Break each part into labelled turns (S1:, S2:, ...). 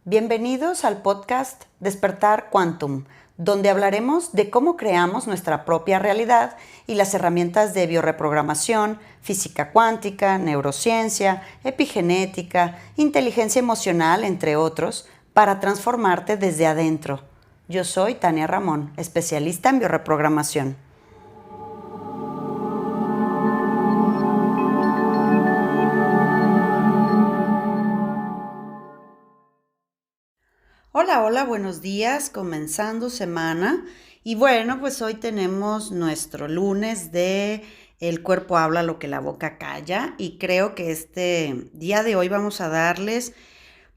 S1: Bienvenidos al podcast Despertar Quantum, donde hablaremos de cómo creamos nuestra propia realidad y las herramientas de bioreprogramación, física cuántica, neurociencia, epigenética, inteligencia emocional, entre otros, para transformarte desde adentro. Yo soy Tania Ramón, especialista en bioreprogramación. Hola, buenos días, comenzando semana. Y bueno, pues hoy tenemos nuestro lunes de El cuerpo habla lo que la boca calla y creo que este día de hoy vamos a darles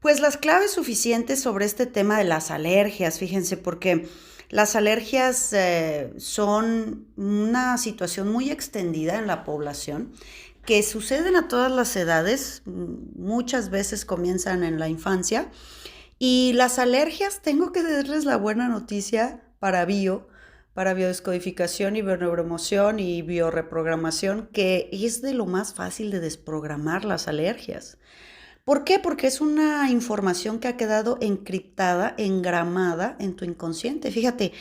S1: pues las claves suficientes sobre este tema de las alergias, fíjense, porque las alergias son una situación muy extendida en la población que suceden a todas las edades, muchas veces comienzan en la infancia y las alergias, tengo que darles la buena noticia para biodescodificación y bioneuromoción y bioreprogramación, que es de lo más fácil de desprogramar las alergias. ¿Por qué? Porque es una información que ha quedado encriptada, engramada en tu inconsciente. Fíjate,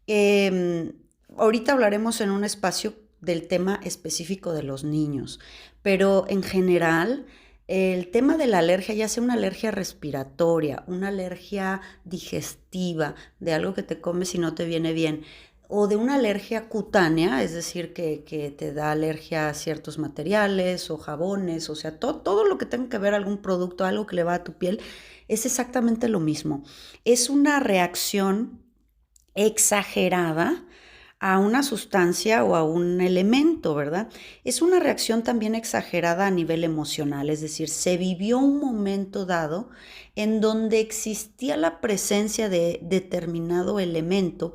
S1: eh, ahorita hablaremos en un espacio del tema específico de los niños, pero en general el tema de la alergia, ya sea una alergia respiratoria, una alergia digestiva, de algo que te comes y no te viene bien, o de una alergia cutánea, es decir, que te da alergia a ciertos materiales o jabones, o sea, todo lo que tenga que ver algún producto, algo que le va a tu piel, es exactamente lo mismo. Es una reacción exagerada a una sustancia o a un elemento, ¿verdad? Es una reacción también exagerada a nivel emocional, es decir, se vivió un momento dado en donde existía la presencia de determinado elemento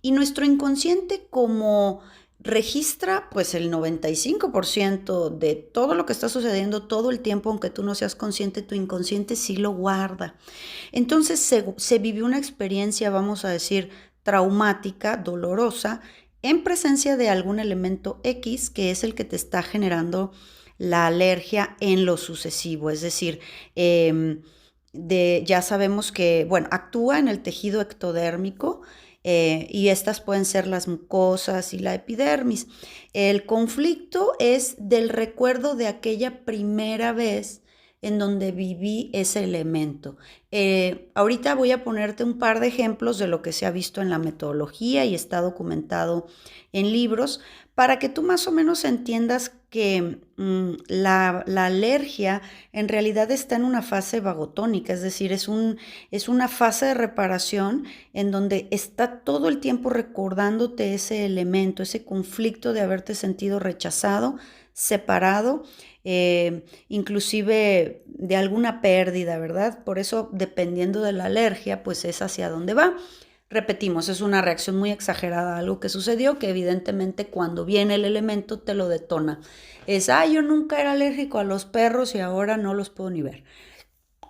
S1: y nuestro inconsciente como registra pues el 95% de todo lo que está sucediendo todo el tiempo, aunque tú no seas consciente, tu inconsciente sí lo guarda. Entonces se vivió una experiencia, vamos a decir, traumática, dolorosa, en presencia de algún elemento X que es el que te está generando la alergia en lo sucesivo. Es decir, ya sabemos que, bueno, actúa en el tejido ectodérmico y estas pueden ser las mucosas y la epidermis. El conflicto es del recuerdo de aquella primera vez en donde viví ese elemento. Ahorita voy a ponerte un par de ejemplos de lo que se ha visto en la metodología y está documentado en libros para que tú más o menos entiendas que la alergia en realidad está en una fase vagotónica, es decir, es una fase de reparación en donde está todo el tiempo recordándote ese elemento, ese conflicto de haberte sentido rechazado, separado, inclusive de alguna pérdida, ¿verdad? Por eso, dependiendo de la alergia, pues es hacia dónde va. Repetimos, es una reacción muy exagerada a algo que sucedió, que evidentemente cuando viene el elemento te lo detona. Yo nunca era alérgico a los perros y ahora no los puedo ni ver.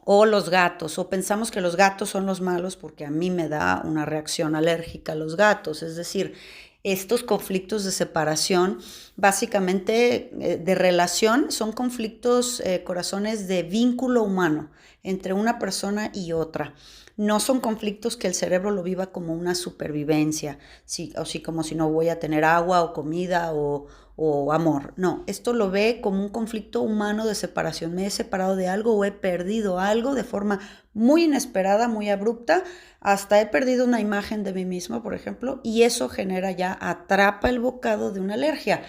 S1: O los gatos, o pensamos que los gatos son los malos porque a mí me da una reacción alérgica a los gatos. Es decir, estos conflictos de separación, básicamente de relación, son conflictos, corazones, de vínculo humano entre una persona y otra. No son conflictos que el cerebro lo viva como una supervivencia, sí, o sí, como si no voy a tener agua o comida o amor. No, esto lo ve como un conflicto humano de separación. Me he separado de algo o he perdido algo de forma muy inesperada, muy abrupta, hasta he perdido una imagen de mí misma, por ejemplo, y eso genera ya, atrapa el bocado de una alergia.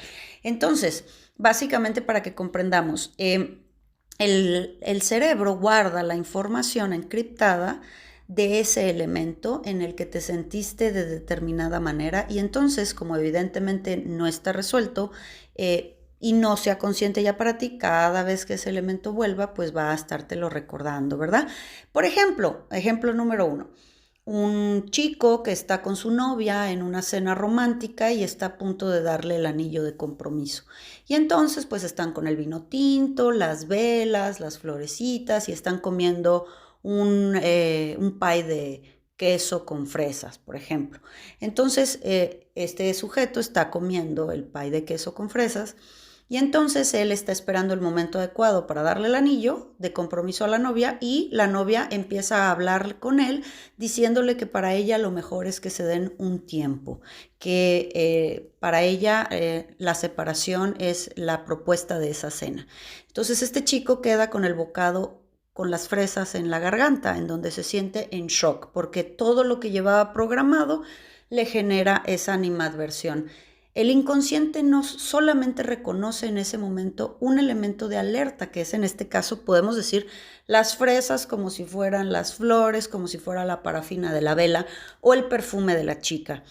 S1: Entonces, básicamente para que comprendamos, el cerebro guarda la información encriptada de ese elemento en el que te sentiste de determinada manera y entonces, como evidentemente no está resuelto y no sea consciente ya para ti, cada vez que ese elemento vuelva, pues va a estártelo recordando, ¿verdad? Por ejemplo, ejemplo número uno, un chico que está con su novia en una cena romántica y está a punto de darle el anillo de compromiso. Y entonces pues están con el vino tinto, las velas, las florecitas y están comiendo un pie de queso con fresas, por ejemplo. Entonces este sujeto está comiendo el pie de queso con fresas Y entonces él está esperando el momento adecuado para darle el anillo de compromiso a la novia y la novia empieza a hablar con él diciéndole que para ella lo mejor es que se den un tiempo, que para ella la separación es la propuesta de esa cena. Entonces este chico queda con el bocado con las fresas en la garganta, en donde se siente en shock, porque todo lo que llevaba programado le genera esa animadversión. El inconsciente no solamente reconoce en ese momento un elemento de alerta, que es en este caso, podemos decir, las fresas como si fueran las flores, como si fuera la parafina de la vela o el perfume de la chica.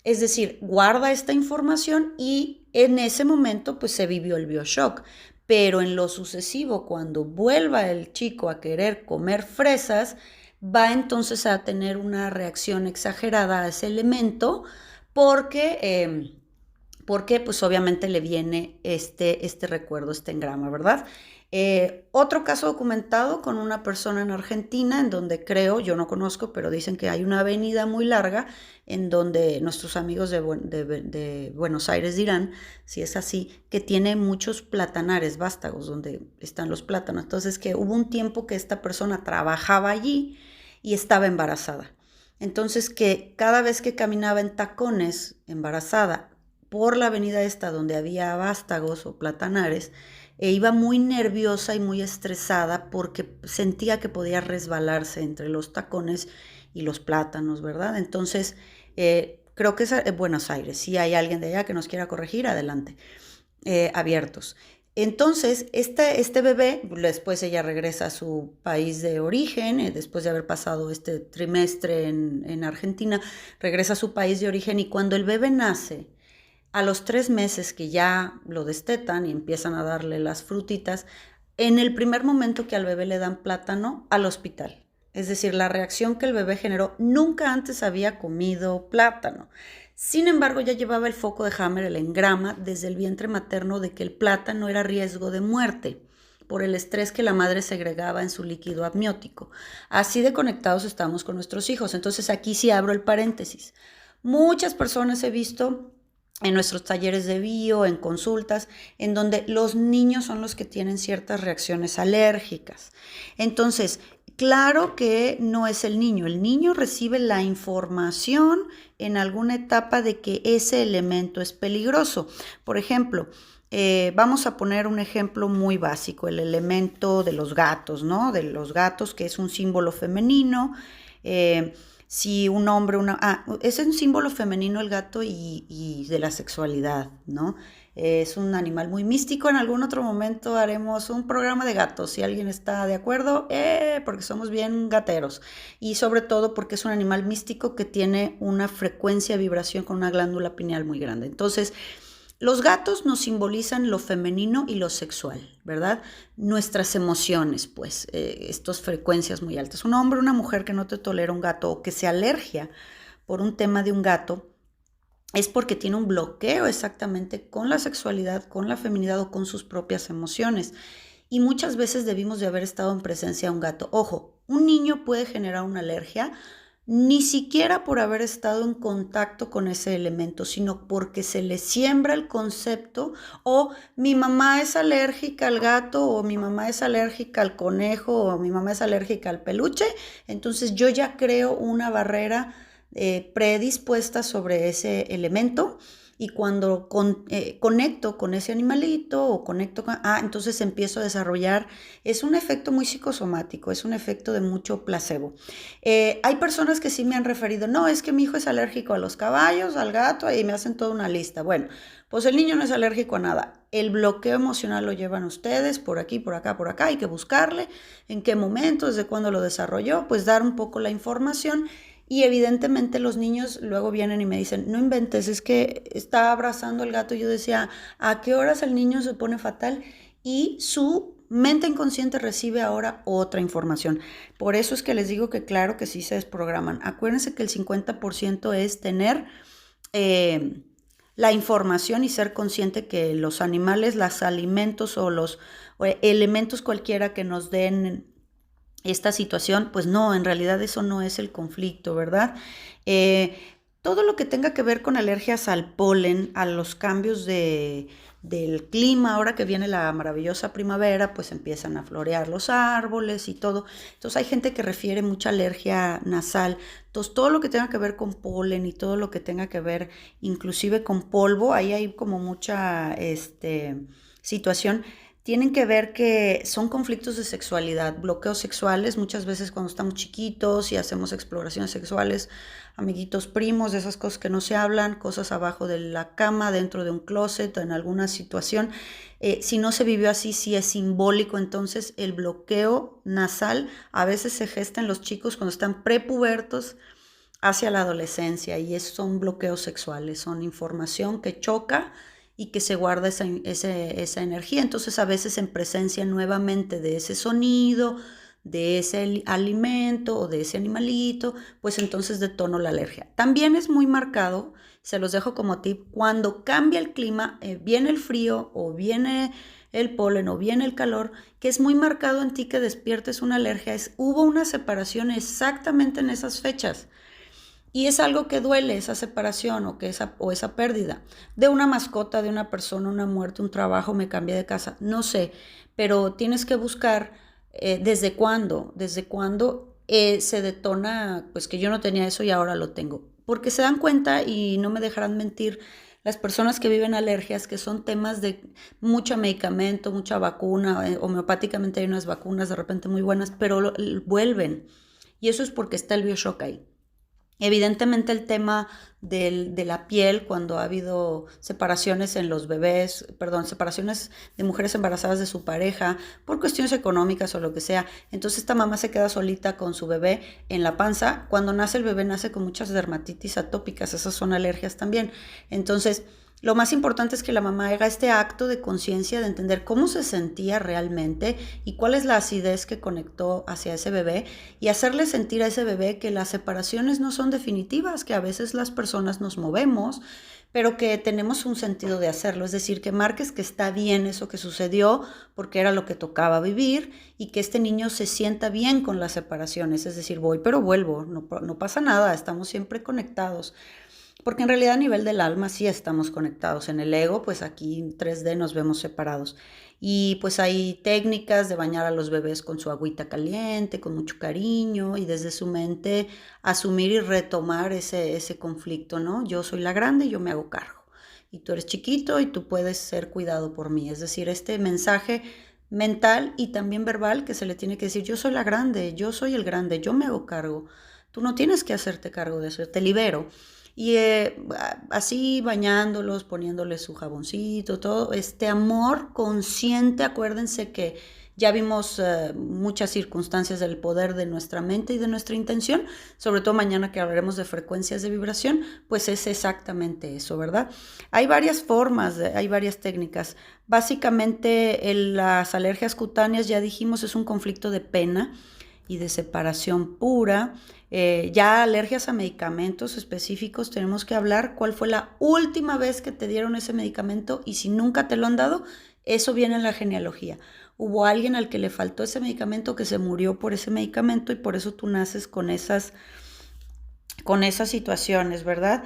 S1: Es decir, guarda esta información y en ese momento pues se vivió el bioshock. Pero en lo sucesivo, cuando vuelva el chico a querer comer fresas, va entonces a tener una reacción exagerada a ese elemento porque pues obviamente le viene este recuerdo, este engrama, ¿verdad? Otro caso documentado con una persona en Argentina, en donde creo, yo no conozco, pero dicen que hay una avenida muy larga en donde nuestros amigos de Buenos Aires dirán, si es así, que tiene muchos platanares, vástagos, donde están los plátanos. Entonces que hubo un tiempo que esta persona trabajaba allí y estaba embarazada. Entonces que cada vez que caminaba en tacones, embarazada, por la avenida esta donde había vástagos o platanares, iba muy nerviosa y muy estresada porque sentía que podía resbalarse entre los tacones y los plátanos, ¿verdad? Entonces, creo que es Buenos Aires. Si hay alguien de allá que nos quiera corregir, adelante, abiertos. Entonces, este bebé, después ella regresa a su país de origen, después de haber pasado este trimestre en Argentina, regresa a su país de origen y cuando el bebé nace, a los 3 meses que ya lo destetan y empiezan a darle las frutitas, en el primer momento que al bebé le dan plátano, al hospital. Es decir, la reacción que el bebé generó, nunca antes había comido plátano. Sin embargo, ya llevaba el foco de Hammer, el engrama, desde el vientre materno de que el plátano era riesgo de muerte por el estrés que la madre segregaba en su líquido amniótico. Así de conectados estamos con nuestros hijos. Entonces aquí sí abro el paréntesis. Muchas personas he visto en nuestros talleres de bio, en consultas, en donde los niños son los que tienen ciertas reacciones alérgicas. Entonces, claro que no es el niño recibe la información en alguna etapa de que ese elemento es peligroso. Por ejemplo, vamos a poner un ejemplo muy básico, el elemento de los gatos, ¿no? De los gatos, que es un símbolo femenino. Si un hombre, es un símbolo femenino el gato y de la sexualidad, ¿no? Es un animal muy místico. En algún otro momento haremos un programa de gatos, si alguien está de acuerdo, porque somos bien gateros. Y sobre todo porque es un animal místico que tiene una frecuencia de vibración con una glándula pineal muy grande. Entonces, los gatos nos simbolizan lo femenino y lo sexual, ¿verdad? Nuestras emociones, pues, estas frecuencias muy altas. Un hombre o una mujer que no te tolera un gato o que se alergia por un tema de un gato es porque tiene un bloqueo exactamente con la sexualidad, con la feminidad o con sus propias emociones. Y muchas veces debimos de haber estado en presencia de un gato. Ojo, un niño puede generar una alergia ni siquiera por haber estado en contacto con ese elemento, sino porque se le siembra el concepto o mi mamá es alérgica al gato o mi mamá es alérgica al conejo o mi mamá es alérgica al peluche, entonces yo ya creo una barrera predispuesta sobre ese elemento. Y cuando conecto con ese animalito o conecto con... entonces empiezo a desarrollar... Es un efecto muy psicosomático, es un efecto de mucho placebo. Hay personas que sí me han referido, no, es que mi hijo es alérgico a los caballos, al gato, y me hacen toda una lista. Bueno, pues el niño no es alérgico a nada. El bloqueo emocional lo llevan ustedes por aquí, por acá, por acá. Hay que buscarle en qué momento, desde cuándo lo desarrolló, pues dar un poco la información. Y evidentemente los niños luego vienen y me dicen, no inventes, es que está abrazando al gato. Y yo decía, ¿a qué horas el niño se pone fatal? Y su mente inconsciente recibe ahora otra información. Por eso es que les digo que claro que sí se desprograman. Acuérdense que el 50% es tener la información y ser consciente que los animales, los alimentos o los elementos cualquiera que nos den esta situación, pues no, en realidad eso no es el conflicto, ¿verdad? Todo lo que tenga que ver con alergias al polen, a los cambios del clima, ahora que viene la maravillosa primavera, pues empiezan a florear los árboles y todo. Entonces hay gente que refiere mucha alergia nasal. Entonces todo lo que tenga que ver con polen y todo lo que tenga que ver inclusive con polvo, ahí hay como mucha situación. Tienen que ver que son conflictos de sexualidad, bloqueos sexuales, muchas veces cuando estamos chiquitos y hacemos exploraciones sexuales, amiguitos primos, de esas cosas que no se hablan, cosas abajo de la cama, dentro de un closet, en alguna situación. Si no se vivió así, sí es simbólico. Entonces el bloqueo nasal a veces se gesta en los chicos cuando están prepubertos hacia la adolescencia, y son bloqueos sexuales, son información que choca y que se guarda esa energía. Entonces a veces en presencia nuevamente de ese sonido, de ese alimento o de ese animalito, pues entonces detono la alergia. También es muy marcado, se los dejo como tip, cuando cambia el clima, viene el frío o viene el polen o viene el calor, que es muy marcado en ti que despiertes una alergia. Hubo una separación exactamente en esas fechas. Y es algo que duele, esa separación o esa pérdida de una mascota, de una persona, una muerte, un trabajo, me cambié de casa, no sé, pero tienes que buscar desde cuándo se detona, pues que yo no tenía eso y ahora lo tengo. Porque se dan cuenta, y no me dejarán mentir, las personas que viven alergias, que son temas de mucho medicamento, mucha vacuna, homeopáticamente hay unas vacunas de repente muy buenas, pero vuelven. Y eso es porque está el BioShock ahí. Evidentemente el tema de la piel, cuando ha habido separaciones en los bebés, perdón, separaciones de mujeres embarazadas de su pareja por cuestiones económicas o lo que sea, entonces esta mamá se queda solita con su bebé en la panza. Cuando nace el bebé nace con muchas dermatitis atópicas, esas son alergias también. Entonces lo más importante es que la mamá haga este acto de conciencia, de entender cómo se sentía realmente y cuál es la acidez que conectó hacia ese bebé, y hacerle sentir a ese bebé que las separaciones no son definitivas, que a veces las personas nos movemos, pero que tenemos un sentido de hacerlo. Es decir, que marques que está bien eso que sucedió porque era lo que tocaba vivir, y que este niño se sienta bien con las separaciones. Es decir, voy pero vuelvo, no pasa nada, estamos siempre conectados. Porque en realidad a nivel del alma sí estamos conectados. En el ego, pues aquí en 3D nos vemos separados. Y pues hay técnicas de bañar a los bebés con su agüita caliente, con mucho cariño, y desde su mente asumir y retomar ese conflicto, ¿no? Yo soy la grande y yo me hago cargo. Y tú eres chiquito y tú puedes ser cuidado por mí. Es decir, este mensaje mental y también verbal que se le tiene que decir: yo soy la grande, yo soy el grande, yo me hago cargo. Tú no tienes que hacerte cargo de eso, te libero. Y así bañándolos, poniéndoles su jaboncito, todo este amor consciente. Acuérdense que ya vimos muchas circunstancias del poder de nuestra mente y de nuestra intención, sobre todo mañana que hablaremos de frecuencias de vibración, pues es exactamente eso, ¿verdad? Hay varias formas, hay varias técnicas. Básicamente las alergias cutáneas, ya dijimos, es un conflicto de pena y de separación pura. Ya alergias a medicamentos específicos, tenemos que hablar cuál fue la última vez que te dieron ese medicamento, y si nunca te lo han dado, eso viene en la genealogía. Hubo alguien al que le faltó ese medicamento, que se murió por ese medicamento, y por eso tú naces con esas situaciones, ¿verdad?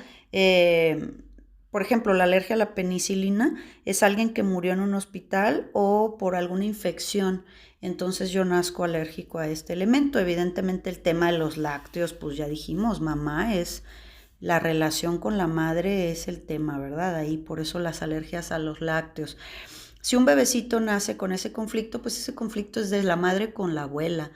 S1: Por ejemplo, la alergia a la penicilina es alguien que murió en un hospital o por alguna infección. Entonces yo nazco alérgico a este elemento. Evidentemente el tema de los lácteos, pues ya dijimos, mamá es la relación con la madre, es el tema, ¿verdad? Ahí por eso las alergias a los lácteos. Si un bebecito nace con ese conflicto, pues ese conflicto es de la madre con la abuela,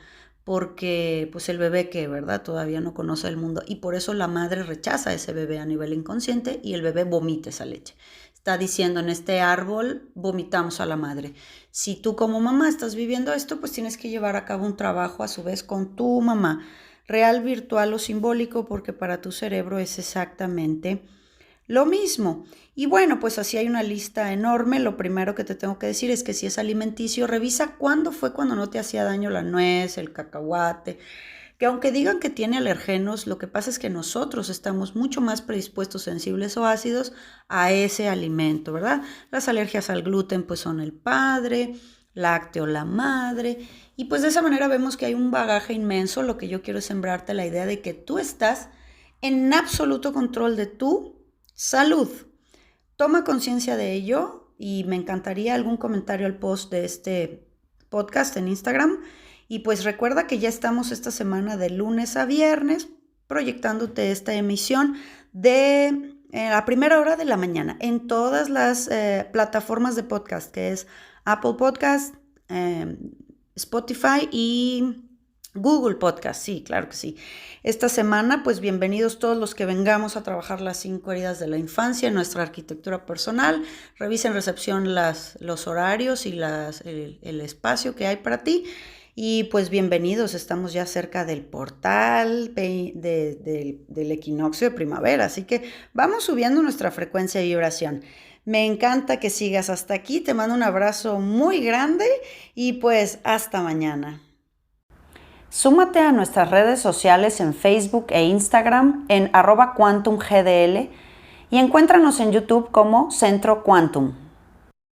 S1: porque pues el bebé que, ¿verdad? Todavía no conoce el mundo, y por eso la madre rechaza a ese bebé a nivel inconsciente y el bebé vomita esa leche. Está diciendo: en este árbol vomitamos a la madre. Si tú como mamá estás viviendo esto, pues tienes que llevar a cabo un trabajo a su vez con tu mamá, real, virtual o simbólico, porque para tu cerebro es exactamente lo mismo. Y bueno, pues así hay una lista enorme. Lo primero que te tengo que decir es que si es alimenticio, revisa cuándo fue cuando no te hacía daño la nuez, el cacahuate, que aunque digan que tiene alergenos, lo que pasa es que nosotros estamos mucho más predispuestos, sensibles o ácidos a ese alimento, ¿verdad? Las alergias al gluten pues son el padre, lácteo la madre, y pues de esa manera vemos que hay un bagaje inmenso. Lo que yo quiero es sembrarte la idea de que tú estás en absoluto control de tu salud. Toma conciencia de ello y me encantaría algún comentario al post de este podcast en Instagram. Y pues recuerda que ya estamos esta semana de lunes a viernes proyectándote esta emisión de a primera hora de la mañana en todas las plataformas de podcast, que es Apple Podcast, Spotify y Google Podcast. Sí, claro que sí. Esta semana, pues bienvenidos todos los que vengamos a trabajar las 5 heridas de la infancia en nuestra arquitectura personal. Revisa en recepción los horarios y el espacio que hay para ti. Y pues bienvenidos, estamos ya cerca del portal del equinoccio de primavera, así que vamos subiendo nuestra frecuencia de vibración. Me encanta que sigas hasta aquí, te mando un abrazo muy grande y pues hasta mañana. Súmate a nuestras redes sociales en Facebook e Instagram en @quantumgdl y encuéntranos en YouTube como Centro Quantum.